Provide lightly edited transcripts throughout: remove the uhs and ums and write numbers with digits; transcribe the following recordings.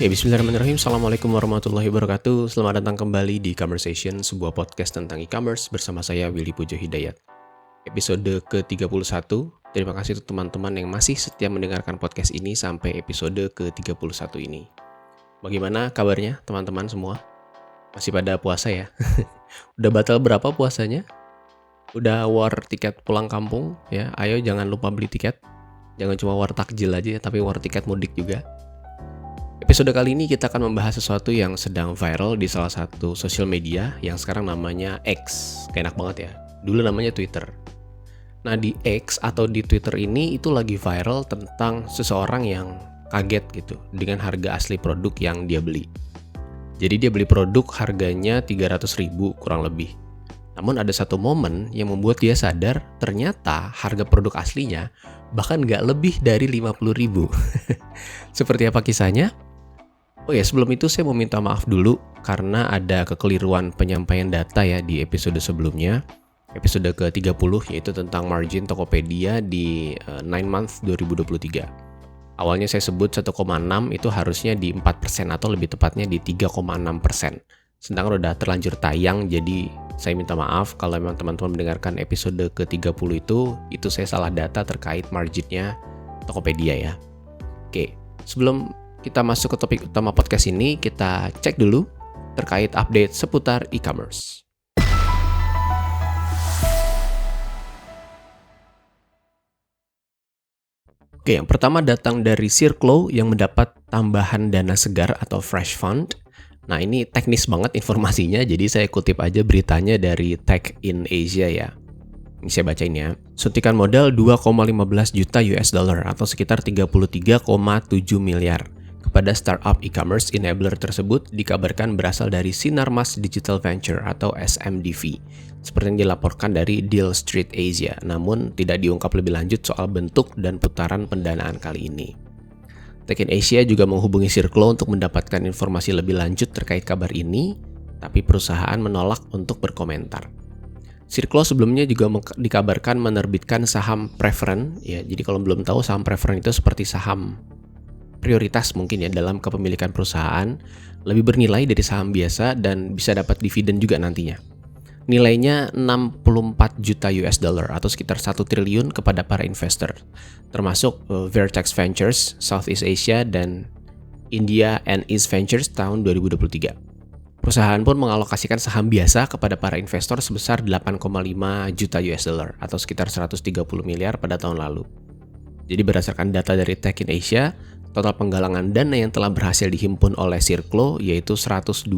Bismillahirrahmanirrahim. Assalamualaikum warahmatullahi wabarakatuh. Selamat datang kembali di Conversation, sebuah podcast tentang e-commerce bersama saya Willy Pujo Hidayat. Episode ke-31. Terima kasih untuk teman-teman yang masih setia mendengarkan podcast ini sampai episode ke-31 ini. Bagaimana kabarnya teman-teman semua? Masih pada puasa ya? Udah batal berapa puasanya? Udah war tiket pulang kampung ya? Ayo jangan lupa beli tiket. Jangan cuma war takjil aja, tapi war tiket mudik juga. Episode kali ini kita akan membahas sesuatu yang sedang viral di salah satu sosial media yang sekarang namanya X. Kayak enak banget ya. Dulu namanya Twitter. Nah di X atau di Twitter ini itu lagi viral tentang seseorang yang kaget gitu dengan harga asli produk yang dia beli. Jadi dia beli produk harganya 300.000 kurang lebih. Namun ada satu momen yang membuat dia sadar ternyata harga produk aslinya bahkan nggak lebih dari 50.000. Seperti apa kisahnya? Oh ya, sebelum itu saya mau minta maaf dulu karena ada kekeliruan penyampaian data ya di episode sebelumnya. Episode ke-30 yaitu tentang margin Tokopedia di 9 month 2023. Awalnya saya sebut 1,6 itu harusnya di 4% atau lebih tepatnya di 3,6%. Sedangkan udah terlanjur tayang, jadi saya minta maaf kalau memang teman-teman mendengarkan episode ke-30 itu saya salah data terkait marginnya Tokopedia ya. Oke, sebelum kita masuk ke topik utama podcast ini, kita cek dulu terkait update seputar e-commerce. Oke, yang pertama datang dari Circlo yang mendapat tambahan dana segar atau fresh fund. Nah, ini teknis banget informasinya, jadi saya kutip aja beritanya dari Tech in Asia ya. Ini saya bacain ya. Suntikan modal 2,15 juta US dollar atau sekitar 33,7 miliar. Kepada startup e-commerce enabler tersebut dikabarkan berasal dari Sinarmas Digital Venture atau SMDV, seperti yang dilaporkan dari Deal Street Asia, namun tidak diungkap lebih lanjut soal bentuk dan putaran pendanaan kali ini. Tech in Asia juga menghubungi Circlo untuk mendapatkan informasi lebih lanjut terkait kabar ini, tapi perusahaan menolak untuk berkomentar. Circlo sebelumnya juga dikabarkan menerbitkan saham preferen, ya. Jadi kalau belum tahu, saham preferen itu seperti saham prioritas mungkin ya dalam kepemilikan perusahaan, lebih bernilai dari saham biasa dan bisa dapat dividen juga nantinya. Nilainya 64 juta US dollar atau sekitar 1 triliun kepada para investor, termasuk Vertex Ventures, Southeast Asia, dan India and East Ventures tahun 2023. Perusahaan pun mengalokasikan saham biasa kepada para investor sebesar 8,5 juta US dollar atau sekitar 130 miliar pada tahun lalu. Jadi berdasarkan data dari Tech in Asia, total penggalangan dana yang telah berhasil dihimpun oleh Circlo yaitu 102,5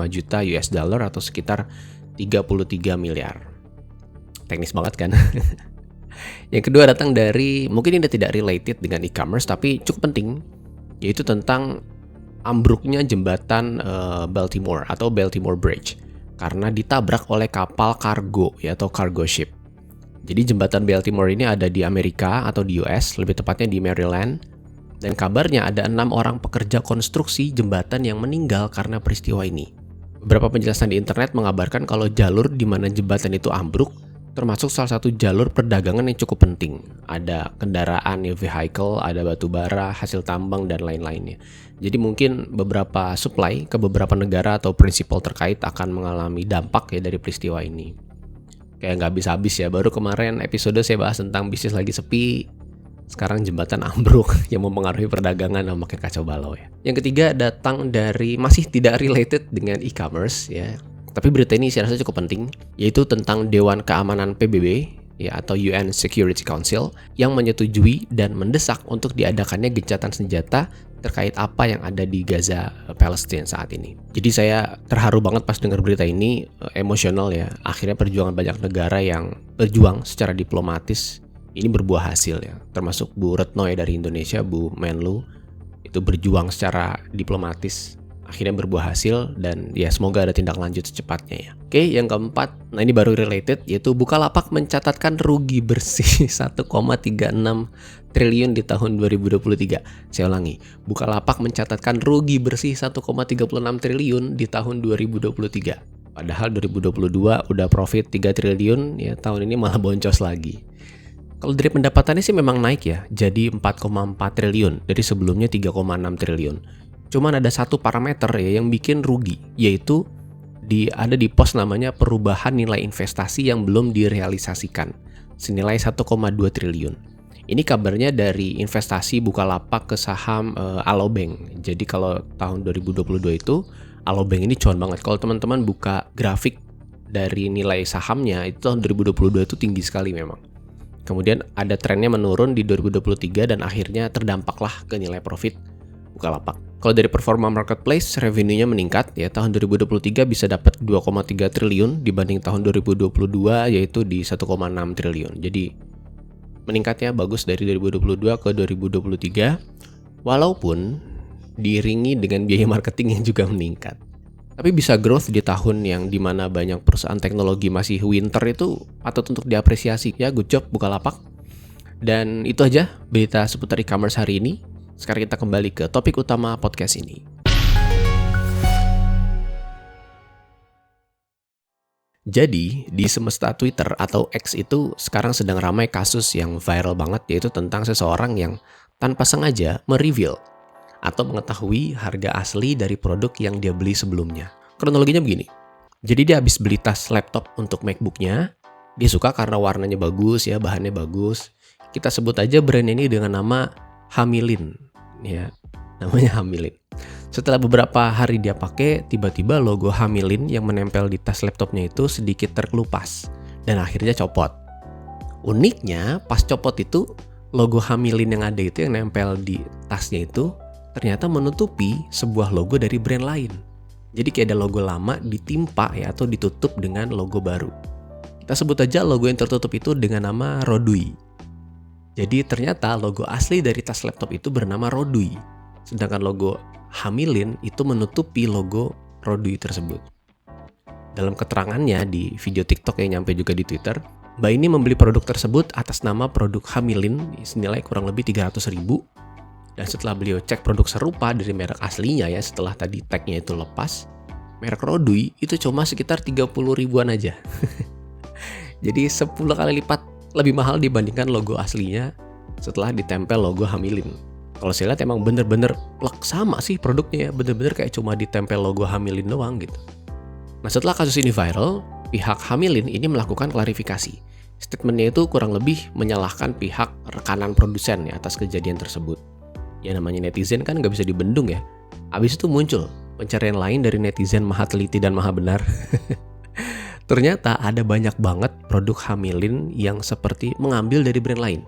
juta US dollar atau sekitar 33 miliar. Teknis banget kan? Yang kedua datang dari, mungkin ini tidak related dengan e-commerce tapi cukup penting, yaitu tentang ambruknya jembatan Baltimore atau Baltimore Bridge karena ditabrak oleh kapal kargo ya, atau cargo ship. Jadi jembatan Baltimore ini ada di Amerika atau di US, lebih tepatnya di Maryland. Dan kabarnya ada 6 orang pekerja konstruksi jembatan yang meninggal karena peristiwa ini. Beberapa penjelasan di internet mengabarkan kalau jalur di mana jembatan itu ambruk termasuk salah satu jalur perdagangan yang cukup penting. Ada kendaraan, vehicle, ada batu bara, hasil tambang, dan lain-lainnya. Jadi mungkin beberapa supply ke beberapa negara atau prinsipal terkait akan mengalami dampak ya dari peristiwa ini. Kayak nggak habis-habis ya, baru kemarin episode saya bahas tentang bisnis lagi sepi, sekarang jembatan ambruk yang mempengaruhi perdagangan, makin kacau balau ya. Yang ketiga datang dari, masih tidak related dengan e-commerce ya, tapi berita ini saya rasa cukup penting, yaitu tentang Dewan Keamanan PBB ya, atau UN Security Council yang menyetujui dan mendesak untuk diadakannya gencatan senjata terkait apa yang ada di Gaza, Palestina saat ini. Jadi saya terharu banget pas dengar berita ini, emosional ya. Akhirnya perjuangan banyak negara yang berjuang secara diplomatis ini berbuah hasil ya, termasuk Bu Retno ya dari Indonesia, Bu Menlu, itu berjuang secara diplomatis, akhirnya berbuah hasil dan ya semoga ada tindak lanjut secepatnya ya. Oke, yang keempat, nah ini baru related, yaitu Bukalapak mencatatkan rugi bersih 1,36 triliun di tahun 2023. Saya ulangi, Bukalapak mencatatkan rugi bersih 1,36 triliun di tahun 2023. Padahal 2022 udah profit 3 triliun, ya tahun ini malah boncos lagi. Kalau dari pendapatannya sih memang naik ya, jadi 4,4 triliun dari sebelumnya 3,6 triliun. Cuman ada satu parameter ya yang bikin rugi, yaitu ada di pos namanya perubahan nilai investasi yang belum direalisasikan, senilai 1,2 triliun. Ini kabarnya dari investasi Bukalapak ke saham Alobank. Jadi kalau tahun 2022 itu Alobank ini cuan banget. Kalau teman-teman buka grafik dari nilai sahamnya, itu tahun 2022 itu tinggi sekali memang. Kemudian ada trennya menurun di 2023 dan akhirnya terdampaklah ke nilai profit Bukalapak. Kalau dari performa marketplace, revenue-nya meningkat ya, tahun 2023 bisa dapat 2,3 triliun dibanding tahun 2022 yaitu di 1,6 triliun. Jadi meningkatnya bagus dari 2022 ke 2023 walaupun diiringi dengan biaya marketing yang juga meningkat. Tapi bisa growth di tahun yang dimana banyak perusahaan teknologi masih winter itu patut untuk diapresiasi ya, good job Bukalapak. Dan itu aja berita seputar e-commerce hari ini. Sekarang kita kembali ke topik utama podcast ini. Jadi di semesta Twitter atau X itu sekarang sedang ramai kasus yang viral banget, yaitu tentang seseorang yang tanpa sengaja mereveal atau mengetahui harga asli dari produk yang dia beli sebelumnya. Kronologinya begini. Jadi dia habis beli tas laptop untuk MacBook-nya. Dia suka karena warnanya bagus ya, bahannya bagus. Kita sebut aja brand ini dengan nama Hamilin. Ya, namanya Hamilin. Setelah beberapa hari dia pakai, tiba-tiba logo Hamilin yang menempel di tas laptopnya itu sedikit terkelupas dan akhirnya copot. Uniknya, pas copot itu logo Hamilin yang ada itu yang nempel di tasnya itu ternyata menutupi sebuah logo dari brand lain. Jadi kayak ada logo lama ditimpa ya atau ditutup dengan logo baru. Kita sebut aja logo yang tertutup itu dengan nama Rodui. Jadi ternyata logo asli dari tas laptop itu bernama Rodui. Sedangkan logo Hamilin itu menutupi logo Rodui tersebut. Dalam keterangannya di video TikTok yang nyampe juga di Twitter, Mbak ini membeli produk tersebut atas nama produk Hamilin senilai kurang lebih 300.000. Dan setelah beliau cek produk serupa dari merek aslinya ya, setelah tadi tagnya itu lepas, merek Rodui itu cuma sekitar 30.000-an aja. Jadi 10 kali lipat lebih mahal dibandingkan logo aslinya setelah ditempel logo Hamilin. Kalau saya lihat emang bener-bener plek sama sih produknya ya, bener-bener kayak cuma ditempel logo Hamilin doang gitu. Nah setelah kasus ini viral, pihak Hamilin ini melakukan klarifikasi. Statementnya itu kurang lebih menyalahkan pihak rekanan produsen ya atas kejadian tersebut. Ya namanya netizen kan nggak bisa dibendung ya. Habis itu muncul pencarian lain dari netizen maha teliti dan maha benar. Ternyata ada banyak banget produk Hamilin yang seperti mengambil dari brand lain.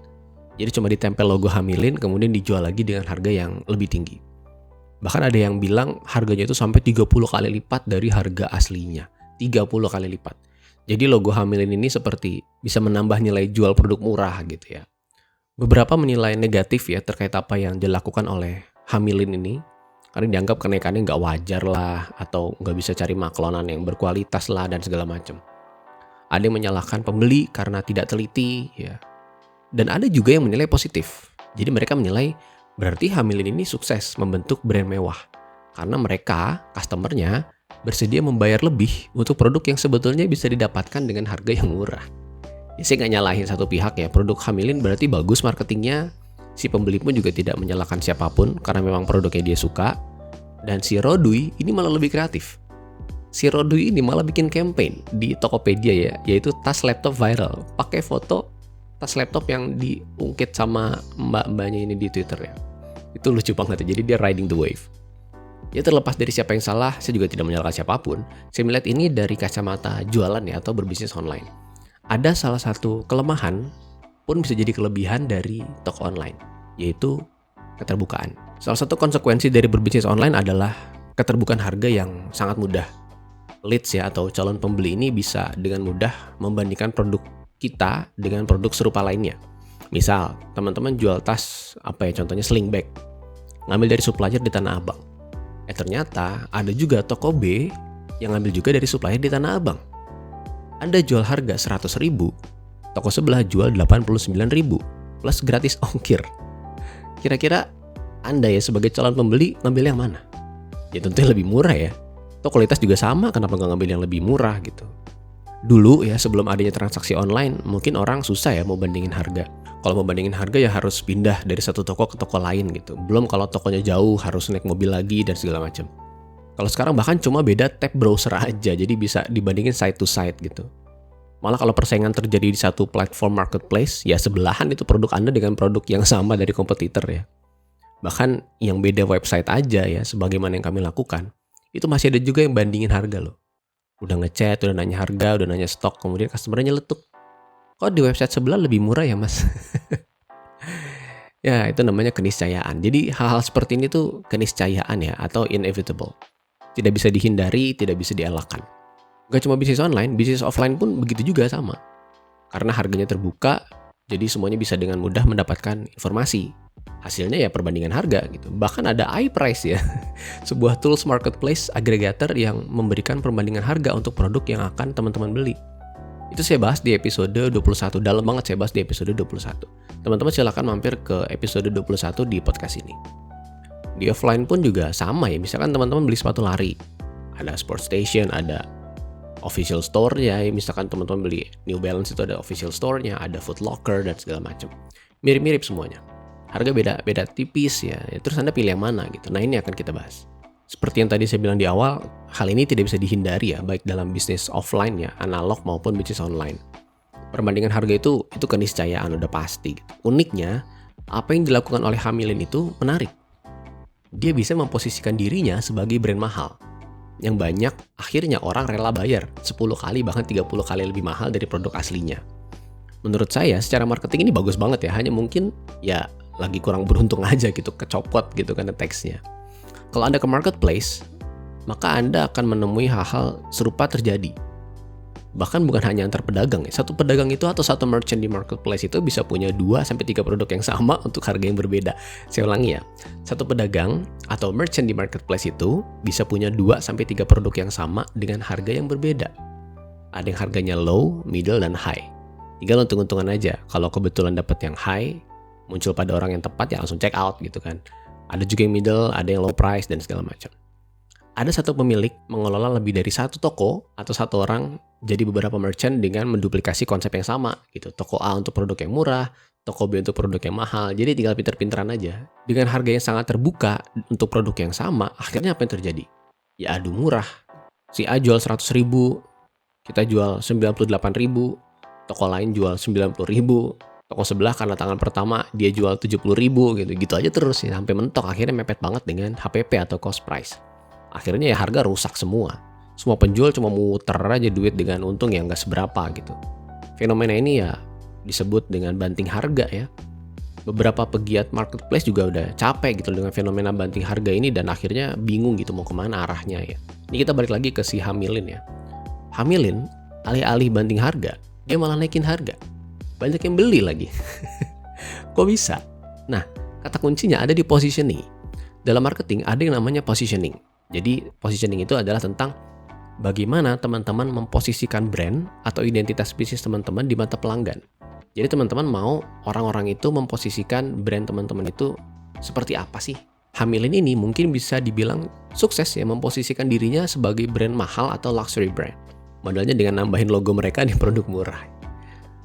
Jadi cuma ditempel logo Hamilin kemudian dijual lagi dengan harga yang lebih tinggi. Bahkan ada yang bilang harganya itu sampai 30 kali lipat dari harga aslinya. 30 kali lipat. Jadi logo Hamilin ini seperti bisa menambah nilai jual produk murah gitu ya. Beberapa menilai negatif ya terkait apa yang dilakukan oleh Hamilin ini. Karena dianggap kenaikannya nggak wajar lah, atau nggak bisa cari maklonan yang berkualitas lah, dan segala macam. Ada yang menyalahkan pembeli karena tidak teliti ya. Dan ada juga yang menilai positif. Jadi mereka menilai berarti Hamilin ini sukses membentuk brand mewah. Karena mereka, customernya, bersedia membayar lebih untuk produk yang sebetulnya bisa didapatkan dengan harga yang murah. Ya, saya nggak nyalahin satu pihak ya, produk Hamilin berarti bagus marketingnya, si pembeli pun juga tidak menyalahkan siapapun karena memang produknya dia suka. Dan si Rodui ini malah lebih kreatif. Si Rodui ini malah bikin campaign di Tokopedia ya, yaitu tas laptop viral. Pakai foto tas laptop yang diungkit sama mbak-mbaknya ini di Twitter ya. Itu lucu banget ya, jadi dia riding the wave. Ya terlepas dari siapa yang salah, saya juga tidak menyalahkan siapapun. Saya melihat ini dari kacamata jualan ya atau berbisnis online. Ada salah satu kelemahan pun bisa jadi kelebihan dari toko online, yaitu keterbukaan. Salah satu konsekuensi dari berbisnis online adalah keterbukaan harga yang sangat mudah. Leads ya atau calon pembeli ini bisa dengan mudah membandingkan produk kita dengan produk serupa lainnya. Misal, teman-teman jual tas contohnya sling bag, ngambil dari supplier di Tanah Abang. Ternyata ada juga toko B yang ngambil juga dari supplier di Tanah Abang. Anda jual harga 100.000, toko sebelah jual 89.000 plus gratis ongkir. Kira-kira Anda ya sebagai calon pembeli ngambil yang mana? Ya tentunya lebih murah ya. Toh kualitas juga sama, kenapa nggak ngambil yang lebih murah gitu. Dulu ya sebelum adanya transaksi online, mungkin orang susah ya mau bandingin harga. Kalau mau bandingin harga ya harus pindah dari satu toko ke toko lain gitu. Belum kalau tokonya jauh harus naik mobil lagi dan segala macam. Kalau sekarang bahkan cuma beda tab browser aja, jadi bisa dibandingin side to side gitu. Malah kalau persaingan terjadi di satu platform marketplace, ya sebelahan itu produk Anda dengan produk yang sama dari kompetitor ya. Bahkan yang beda website aja ya, sebagaimana yang kami lakukan, itu masih ada juga yang bandingin harga loh. Udah ngechat, udah nanya harga, udah nanya stok, kemudian customernya nyeletuk. Kok di website sebelah lebih murah ya mas? Ya itu namanya keniscayaan. Jadi hal-hal seperti ini tuh keniscayaan ya, atau inevitable. Tidak bisa dihindari, tidak bisa dielakkan. Gak cuma bisnis online, bisnis offline pun begitu juga sama. Karena harganya terbuka, jadi semuanya bisa dengan mudah mendapatkan informasi. Hasilnya ya perbandingan harga gitu. Bahkan ada iPrice ya, sebuah tools marketplace aggregator yang memberikan perbandingan harga untuk produk yang akan teman-teman beli. Itu saya bahas di episode 21, dalam banget saya bahas di episode 21. Teman-teman silakan mampir ke episode 21 di podcast ini. Di offline pun juga sama ya, misalkan teman-teman beli sepatu lari, ada Sport Station, ada official store-nya, misalkan teman-teman beli New Balance itu ada official store-nya, ada Foot Locker dan segala macam. Mirip-mirip semuanya. Harga beda tipis ya, terus Anda pilih yang mana gitu. Nah ini akan kita bahas. Seperti yang tadi saya bilang di awal, hal ini tidak bisa dihindari ya, baik dalam bisnis offline ya, analog maupun bisnis online. Perbandingan harga itu keniscayaan udah pasti gitu. Uniknya, apa yang dilakukan oleh Hamilin itu menarik. Dia bisa memposisikan dirinya sebagai brand mahal. Yang banyak akhirnya orang rela bayar 10 kali bahkan 30 kali lebih mahal dari produk aslinya. Menurut saya secara marketing ini bagus banget ya, hanya mungkin ya lagi kurang beruntung aja gitu, kecopot gitu kan teksnya. Kalau Anda ke marketplace, maka Anda akan menemui hal-hal serupa terjadi. Bahkan bukan hanya antar pedagang ya. Satu pedagang itu atau satu merchant di marketplace itu bisa punya 2-3 produk yang sama untuk harga yang berbeda. Saya ulangi ya. Satu pedagang atau merchant di marketplace itu bisa punya 2-3 produk yang sama dengan harga yang berbeda. Ada yang harganya low, middle, dan high. Tinggal untung-untungan aja. Kalau kebetulan dapat yang high, muncul pada orang yang tepat ya langsung check out gitu kan. Ada juga yang middle, ada yang low price, dan segala macam. Ada satu pemilik mengelola lebih dari satu toko atau satu orang jadi beberapa merchant dengan menduplikasi konsep yang sama gitu. Toko A untuk produk yang murah, toko B untuk produk yang mahal. Jadi tinggal pinter-pinteran aja. Dengan harga yang sangat terbuka untuk produk yang sama, akhirnya apa yang terjadi? Ya adu murah. Si A jual 100.000, kita jual 98.000, toko lain jual 90.000. Toko sebelah karena tangan pertama dia jual 70.000 gitu aja terus ya, sampai mentok. Akhirnya mepet banget dengan HPP atau cost price. Akhirnya ya harga rusak semua. Semua penjual cuma muter aja duit dengan untung yang gak seberapa gitu. Fenomena ini ya disebut dengan banting harga ya. Beberapa pegiat marketplace juga udah capek gitu dengan fenomena banting harga ini dan akhirnya bingung gitu mau kemana arahnya ya. Ini kita balik lagi ke si Hamilin ya. Hamilin alih-alih banting harga, dia malah naikin harga. Banyak yang beli lagi. Kok bisa? Nah, kata kuncinya ada di positioning. Dalam marketing ada yang namanya positioning. Jadi positioning itu adalah tentang bagaimana teman-teman memposisikan brand atau identitas bisnis teman-teman di mata pelanggan. Jadi teman-teman mau orang-orang itu memposisikan brand teman-teman itu seperti apa sih? Hamilin ini mungkin bisa dibilang sukses ya memposisikan dirinya sebagai brand mahal atau luxury brand. Modelnya dengan nambahin logo mereka di produk murah.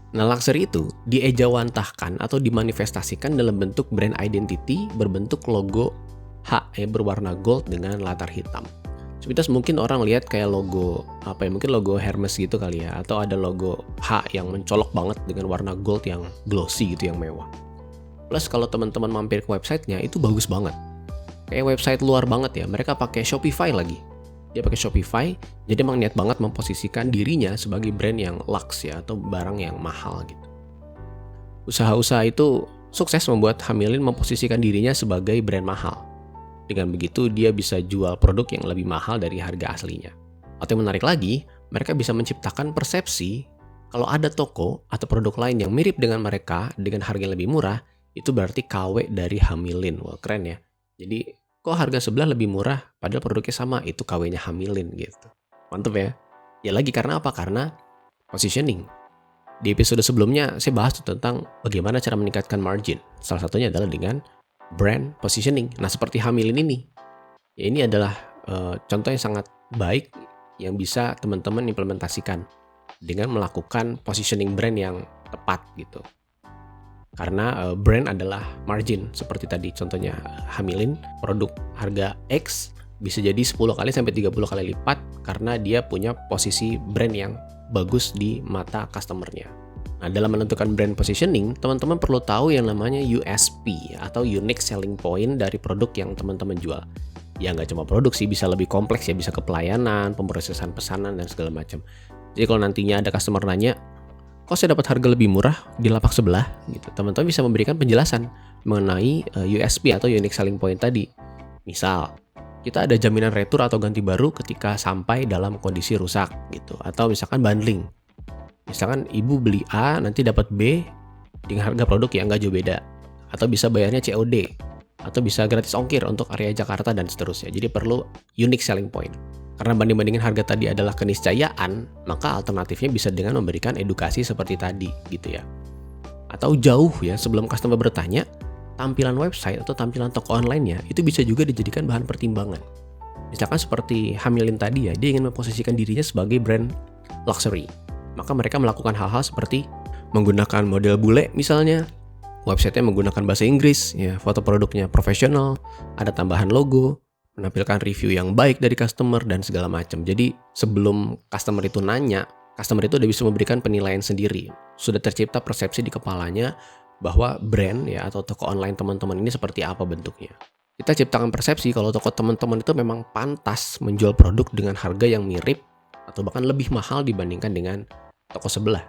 Nah, luxury itu diejawantahkan atau dimanifestasikan dalam bentuk brand identity berbentuk logo H berwarna gold dengan latar hitam. Sepitas mungkin orang lihat kayak logo mungkin logo Hermes gitu kali ya, atau ada logo H yang mencolok banget dengan warna gold yang glossy gitu, yang mewah. Plus kalau teman-teman mampir ke websitenya itu bagus banget. Kayak website luar banget ya, mereka pakai Shopify lagi. Dia pakai Shopify, jadi emang niat banget memposisikan dirinya sebagai brand yang lux ya, atau barang yang mahal gitu. Usaha-usaha itu sukses membuat Hamilin memposisikan dirinya sebagai brand mahal. Dengan begitu dia bisa jual produk yang lebih mahal dari harga aslinya. Atau yang menarik lagi, mereka bisa menciptakan persepsi kalau ada toko atau produk lain yang mirip dengan mereka dengan harga yang lebih murah, itu berarti KW dari Hamilin. Wah keren ya. Jadi kok harga sebelah lebih murah padahal produknya sama, itu KW-nya Hamilin gitu. Mantep ya. Ya lagi karena apa? Karena positioning. Di episode sebelumnya saya bahas tentang bagaimana cara meningkatkan margin. Salah satunya adalah dengan brand positioning. Nah seperti Hamilin ini. Ya ini adalah contoh yang sangat baik yang bisa teman-teman implementasikan. dengan melakukan positioning brand yang tepat gitu. Karena brand adalah margin, seperti tadi contohnya Hamilin, produk harga X bisa jadi 10 kali sampai 30 kali lipat karena dia punya posisi brand yang bagus di mata customer-nya. Nah, dalam menentukan brand positioning, teman-teman perlu tahu yang namanya USP atau Unique Selling Point dari produk yang teman-teman jual. Ya nggak cuma produk sih, bisa lebih kompleks ya, bisa ke pelayanan, pemrosesan pesanan, dan segala macam. Jadi kalau nantinya ada customer nanya, kok saya dapat harga lebih murah di lapak sebelah gitu, teman-teman bisa memberikan penjelasan mengenai USP atau Unique Selling Point tadi. Misal, kita ada jaminan retur atau ganti baru ketika sampai dalam kondisi rusak gitu, atau misalkan bundling. Misalkan ibu beli A nanti dapat B dengan harga produk yang nggak jauh beda, atau bisa bayarnya COD, atau bisa gratis ongkir untuk area Jakarta dan seterusnya. Jadi perlu Unique Selling Point. Karena banding-bandingin harga tadi adalah keniscayaan, maka alternatifnya bisa dengan memberikan edukasi seperti tadi gitu ya. Atau jauh ya, sebelum customer bertanya, tampilan website atau tampilan toko online-nya itu bisa juga dijadikan bahan pertimbangan. Misalkan seperti Hamilin tadi ya, dia ingin memposisikan dirinya sebagai brand luxury. Maka mereka melakukan hal-hal seperti menggunakan model bule misalnya, website-nya menggunakan bahasa Inggris, ya, foto produknya profesional, ada tambahan logo, menampilkan review yang baik dari customer, dan segala macam. Jadi sebelum customer itu nanya, customer itu udah bisa memberikan penilaian sendiri. Sudah tercipta persepsi di kepalanya bahwa brand ya atau toko online teman-teman ini seperti apa bentuknya. Kita ciptakan persepsi kalau toko teman-teman itu memang pantas menjual produk dengan harga yang mirip atau bahkan lebih mahal dibandingkan dengan toko sebelah.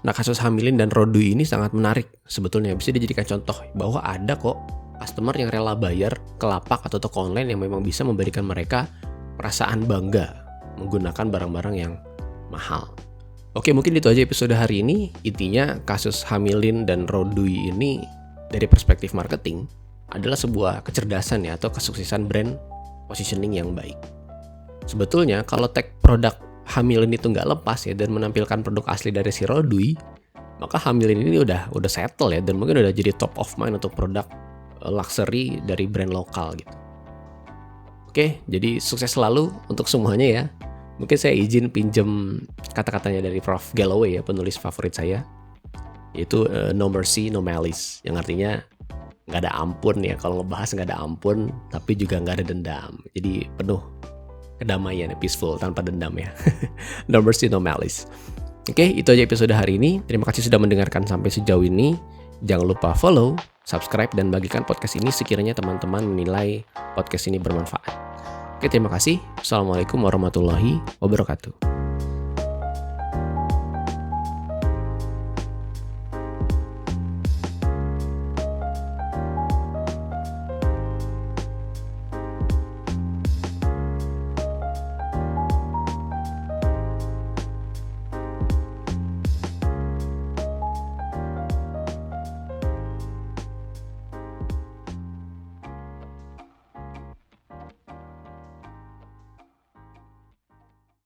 Nah, kasus Hamilin dan Rodui ini sangat menarik sebetulnya, bisa dijadikan contoh bahwa ada kok customer yang rela bayar ke lapak atau toko online yang memang bisa memberikan mereka perasaan bangga menggunakan barang-barang yang mahal. Oke, mungkin itu aja episode hari ini. Intinya kasus Hamilin dan Rodui ini dari perspektif marketing adalah sebuah kecerdasan ya atau kesuksesan brand positioning yang baik. Sebetulnya kalau tag produk Hamilin itu nggak lepas ya dan menampilkan produk asli dari si Rodui, maka Hamilin ini udah settle ya dan mungkin udah jadi top of mind untuk produk luxury dari brand lokal gitu. Oke, jadi sukses selalu untuk semuanya ya. Mungkin saya izin pinjem kata-katanya dari Prof. Galloway ya, penulis favorit saya, yaitu no mercy, no malice, yang artinya nggak ada ampun ya, kalau ngebahas nggak ada ampun, tapi juga nggak ada dendam. Jadi penuh kedamaian, peaceful, tanpa dendam ya. No mercy, no malice. Oke, itu aja episode hari ini. Terima kasih sudah mendengarkan sampai sejauh ini. Jangan lupa follow, subscribe, dan bagikan podcast ini sekiranya teman-teman menilai podcast ini bermanfaat. Oke, terima kasih. Assalamualaikum warahmatullahi wabarakatuh.